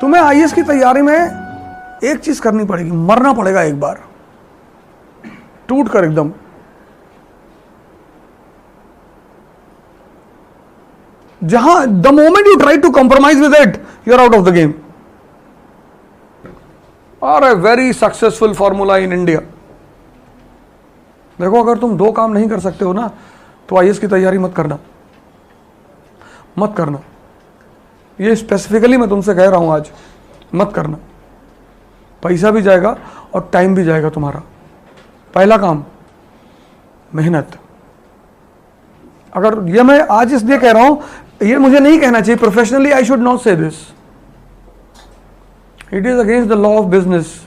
तुम्हें आईएएस की तैयारी में एक चीज करनी पड़ेगी, मरना पड़ेगा एक बार, टूट कर एकदम। जहां the moment you try to compromise with it, you are out of the game. और a very successful formula in India. देखो, अगर तुम दो काम नहीं कर सकते हो ना, तो आईएएस की तैयारी मत करना, मत करना। ये स्पेसिफिकली मैं तुमसे कह रहा हूं आज, मत करना। पैसा भी जाएगा और टाइम भी जाएगा तुम्हारा। पहला काम मेहनत। अगर ये मैं आज इसलिए कह रहा हूं, ये मुझे नहीं कहना चाहिए प्रोफेशनली, आई शुड नॉट से this, it is against the law of business.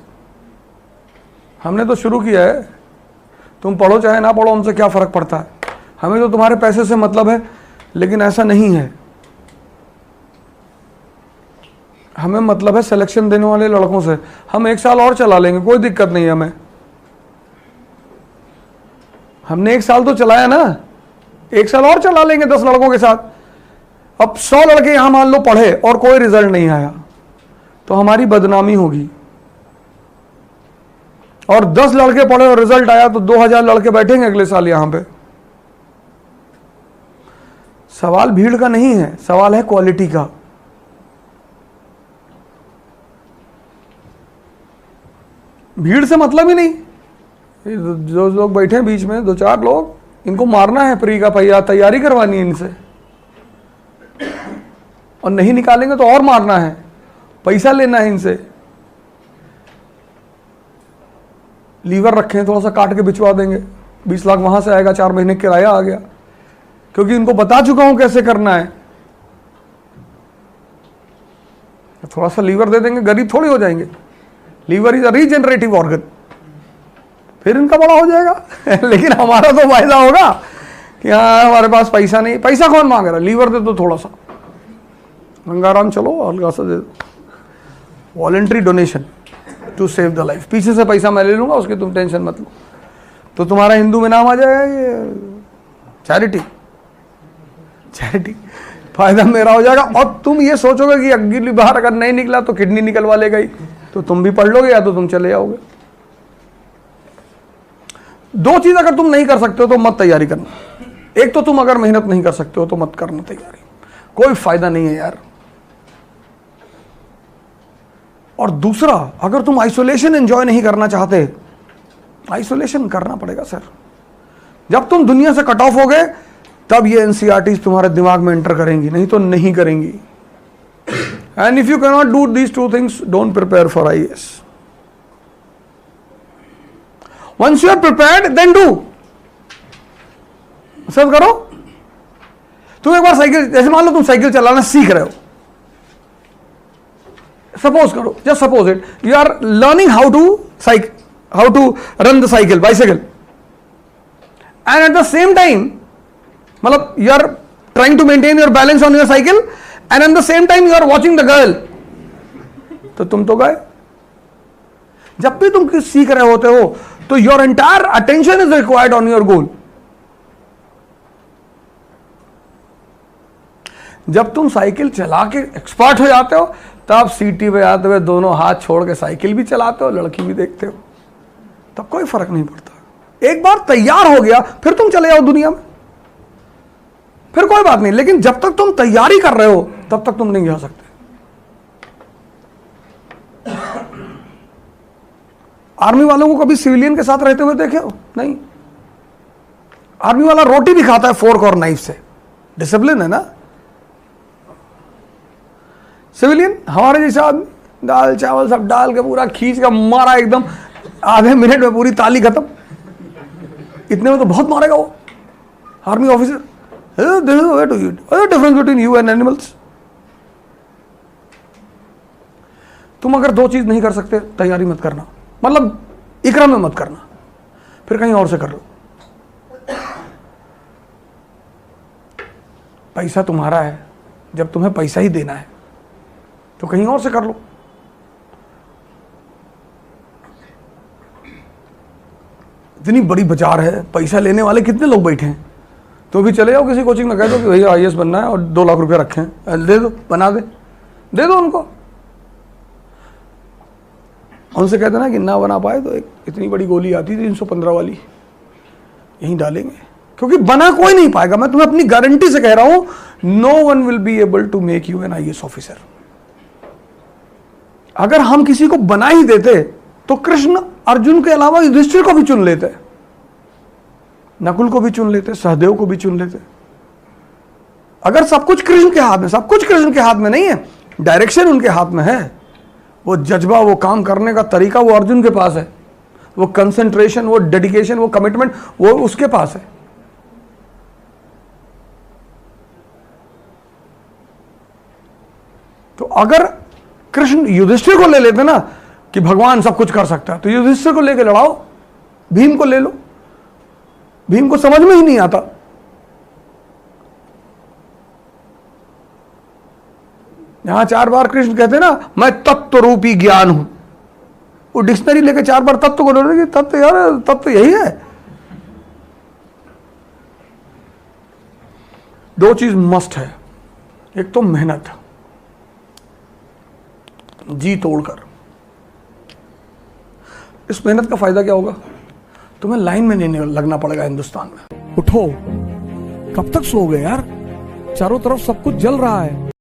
हमने तो शुरू किया है, तुम पढ़ो चाहे ना पढ़ो, हमसे क्या फर्क पड़ता है। हमें तो तुम्हारे पैसे से मतलब है, लेकिन ऐसा नहीं है। हमें मतलब है सिलेक्शन देने वाले लड़कों से। हम 1 साल और चला लेंगे, कोई दिक्कत नहीं है हमें। हमने 1 साल तो चलाया ना, 1 साल और चला लेंगे 10 लड़कों के साथ। अब 100 लड़के यहां मान लो पढ़े और कोई रिजल्ट नहीं आया, तो हमारी बदनामी होगी। और 10 लड़के पढ़े और रिजल्ट आया, तो 2000 लड़के बैठेंगे अगले साल यहां पे। सवाल भीड़ का नहीं है, सवाल है क्वालिटी का। भीड़ से मतलब ही नहीं। जो लोग बैठे हैं बीच में, 2-4 लोग, इनको मारना है प्री का पहिया, तैयारी करवानी है इनसे, और नहीं निकालेंगे तो और मारना है, पैसा लेना है इनसे। लीवर रखे हैं, थोड़ा सा काट के बिचवा देंगे, 20 लाख वहां से आएगा, 4 महीने किराया आ गया, क्योंकि इनको बता चुका हूं कैसे करना है। थोड़ा सा लीवर दे देंगे, गरीब थोड़ी हो जाएंगे। Liver is a regenerative organ, फिर इनका बड़ा हो जाएगा। लेकिन हमारा तो फायदा होगा कि हाँ हमारे पास पैसा नहीं। पैसा कौन मांग रहा है? लीवर दे दो थोड़ा सा, गंगाराम चलो हल्का सा दे दो, voluntary donation to save the life. पीछे से पैसा मैं ले लूंगा, उसकी तुम टेंशन मत लो। तो तुम्हारा हिंदू में नाम आ जाएगा, ये चैरिटी, चैरिटी, फायदा मेरा हो जाएगा। और तुम ये सोचोगे कि अगली बार अगर नहीं निकला तो किडनी निकलवा लेगा ही, तो तुम भी पढ़ लोगे या तो तुम चले जाओगे। 2 चीज अगर तुम नहीं कर सकते हो तो मत तैयारी करना। एक तो तुम अगर मेहनत नहीं कर सकते हो तो मत करना तैयारी, कोई फायदा नहीं है यार। और दूसरा, अगर तुम आइसोलेशन एंजॉय नहीं करना चाहते, आइसोलेशन करना पड़ेगा सर। जब तुम दुनिया से कट ऑफ हो गए, तब ये एनसीईआरटीज तुम्हारे दिमाग में एंटर करेंगी, नहीं तो नहीं करेंगी। And if you can not do these 2 things, don't prepare for IAS. Once you are prepared, then do. सब करो। तुम एक बार साइकिल, जैसे मान लो तुम साइकिल चलाना सीख रहे हो, सपोज करो, just suppose it, you are learning how to run the cycle, bicycle, and at the same time, मतलब you are trying to maintain your balance on your cycle, and at the same time you are watching the girl, तो तुम तो गए। जब भी तुम सीख रहे होते हो, तो your entire attention is required on your goal. जब तुम साइकिल चला के एक्सपर्ट हो जाते हो, तब सीटी पे आते हुए दोनों हाथ छोड़ के साइकिल भी चलाते हो, लड़की भी देखते हो, तब कोई फर्क नहीं पड़ता। एक बार तैयार हो गया, फिर तुम चले जाओ दुनिया में, फिर कोई बात नहीं। लेकिन जब तक तुम तैयारी कर रहे हो, तब तक तुम नहीं जा सकते। आर्मी वालों को कभी सिविलियन के साथ रहते हुए देखे हो? नहीं। आर्मी वाला रोटी भी खाता है फोर्क और नाइफ से, डिसिप्लिन है ना। सिविलियन हमारे जैसा आदमी, दाल चावल सब डाल के पूरा खींच का मारा, एकदम आधे मिनट में पूरी ताली खत्म। इतने में तो बहुत मारेगा वो army officer. This is way to eat, difference between you and animals. तुम अगर 2 चीज नहीं कर सकते, तैयारी मत करना, मतलब इकरा में मत करना, फिर कहीं और से कर लो। पैसा तुम्हारा है, जब तुम्हें पैसा ही देना है तो कहीं और से कर लो। इतनी बड़ी बाजार है, पैसा लेने वाले कितने लोग बैठे हैं, तो भी चले जाओ किसी कोचिंग में, कह दो कि भैया IAS बनना है और 2 लाख रुपया रखे हैं, दे दो, बना दे दो उनको। उनसे कहते ना कि ना बना पाए तो एक इतनी बड़ी गोली आती थी 315 वाली, यहीं डालेंगे, क्योंकि बना कोई नहीं पाएगा। मैं तुम्हें अपनी गारंटी से कह रहा हूं, no one will be able to make you an IAS officer. अगर हम किसी को बना ही देते तो कृष्ण अर्जुन के अलावा युधिष्ठिर को भी चुन लेते, नकुल को भी चुन लेते, सहदेव को भी चुन लेते। अगर सब कुछ कृष्ण के हाथ में, सब कुछ कृष्ण के हाथ में नहीं है, डायरेक्शन उनके हाथ में है, वो जज्बा, वो काम करने का तरीका वो अर्जुन के पास है, वो कंसंट्रेशन, वो डेडिकेशन, वो कमिटमेंट वो उसके पास है। तो अगर कृष्ण युधिष्ठिर को ले लेते ना कि भगवान सब कुछ कर सकता है, तो युधिष्ठिर को लेके लड़ाओ, भीम को ले लो, भीम को समझ में ही नहीं आता। यहां 4 बार कृष्ण कहते ना, मैं तत्व रूपी ज्ञान हूं, वो डिक्शनरी लेके 4 बार तत्व को बोलेंगे, तत्व यार तत्व यही है। 2 चीज मस्ट है, एक तो मेहनत, जी तोड़कर। इस मेहनत का फायदा क्या होगा? तुम्हें लाइन में नहीं लगना पड़ेगा हिंदुस्तान में। उठो, कब तक सोओगे यार, चारों तरफ सब कुछ जल रहा है।